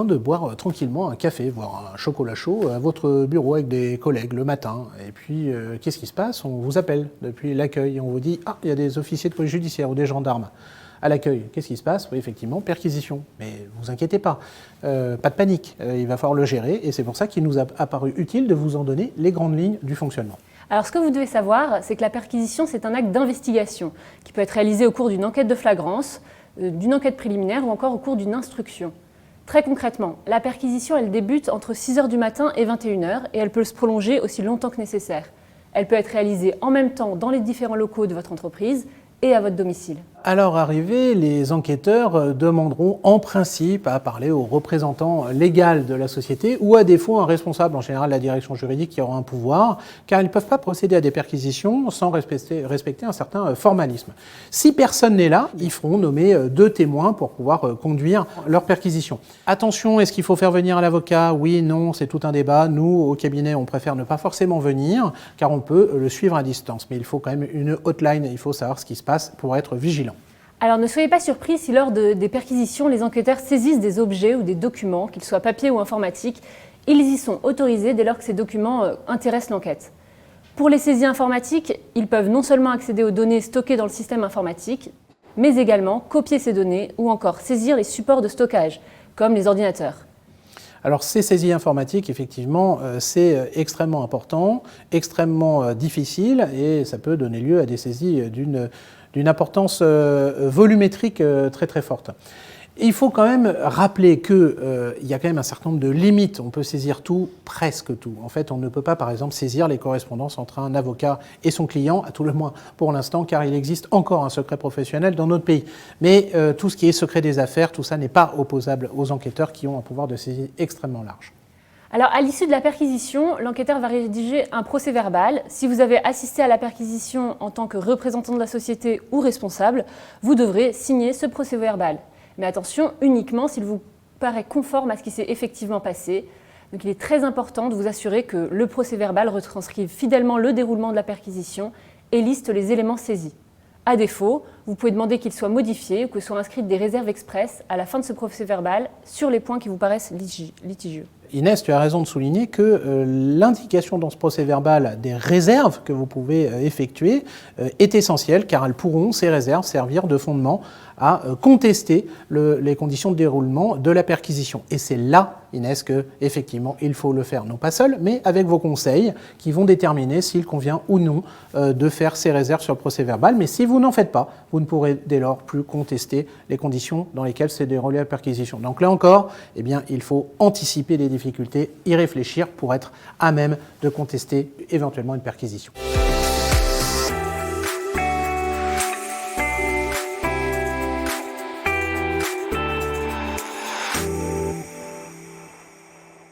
train de boire tranquillement un café, voire un chocolat chaud à votre bureau avec des collègues le matin. Et puis, qu'est-ce qui se passe? On vous appelle depuis l'accueil et on vous dit « Ah, il y a des officiers de police judiciaire ou des gendarmes. » À l'accueil, qu'est-ce qui se passe? Oui, effectivement, perquisition. Mais ne vous inquiétez pas, pas de panique, il va falloir le gérer et c'est pour ça qu'il nous a apparu utile de vous en donner les grandes lignes du fonctionnement. Alors ce que vous devez savoir, c'est que la perquisition, c'est un acte d'investigation qui peut être réalisé au cours d'une enquête de flagrance, d'une enquête préliminaire ou encore au cours d'une instruction. Très concrètement, la perquisition, elle débute entre 6 h du matin et 21 h et elle peut se prolonger aussi longtemps que nécessaire. Elle peut être réalisée en même temps dans les différents locaux de votre entreprise et à votre domicile. À leur arrivée, les enquêteurs demanderont en principe à parler au représentant légal de la société ou à défaut un responsable, en général la direction juridique, qui aura un pouvoir, car ils ne peuvent pas procéder à des perquisitions sans respecter un certain formalisme. Si personne n'est là, ils feront nommer 2 témoins pour pouvoir conduire leur perquisition. Attention, est-ce qu'il faut faire venir un avocat? Oui, non, c'est tout un débat. Nous, au cabinet, on préfère ne pas forcément venir, car on peut le suivre à distance. Mais il faut quand même une hotline, il faut savoir ce qui se passe pour être vigilant. Alors ne soyez pas surpris si lors des perquisitions, les enquêteurs saisissent des objets ou des documents, qu'ils soient papier ou informatiques. Ils y sont autorisés dès lors que ces documents intéressent l'enquête. Pour les saisies informatiques, ils peuvent non seulement accéder aux données stockées dans le système informatique, mais également copier ces données ou encore saisir les supports de stockage, comme les ordinateurs. Alors ces saisies informatiques, effectivement, c'est extrêmement important, extrêmement difficile et ça peut donner lieu à des saisies d'une importance volumétrique très très forte. Il faut quand même rappeler qu'il y a quand même un certain nombre de limites. On peut saisir tout, presque tout. En fait, on ne peut pas, par exemple, saisir les correspondances entre un avocat et son client, à tout le moins pour l'instant, car il existe encore un secret professionnel dans notre pays. Mais tout ce qui est secret des affaires, tout ça n'est pas opposable aux enquêteurs qui ont un pouvoir de saisie extrêmement large. Alors, à l'issue de la perquisition, l'enquêteur va rédiger un procès-verbal. Si vous avez assisté à la perquisition en tant que représentant de la société ou responsable, vous devrez signer ce procès-verbal. Mais attention, uniquement s'il vous paraît conforme à ce qui s'est effectivement passé. Donc il est très important de vous assurer que le procès-verbal retranscrive fidèlement le déroulement de la perquisition et liste les éléments saisis. À défaut, vous pouvez demander qu'il soit modifié ou que soient inscrites des réserves expresses à la fin de ce procès-verbal sur les points qui vous paraissent litigieux. Inès, tu as raison de souligner que l'indication dans ce procès-verbal des réserves que vous pouvez effectuer est essentielle car elles pourront, ces réserves, servir de fondement à contester les conditions de déroulement de la perquisition. Et c'est là, Inès, qu'effectivement, il faut le faire, non pas seul, mais avec vos conseils qui vont déterminer s'il convient ou non de faire ces réserves sur le procès-verbal. Mais si vous n'en faites pas, vous ne pourrez dès lors plus contester les conditions dans lesquelles s'est déroulée la perquisition. Donc là encore, eh bien, il faut anticiper les difficultés, y réfléchir pour être à même de contester éventuellement une perquisition.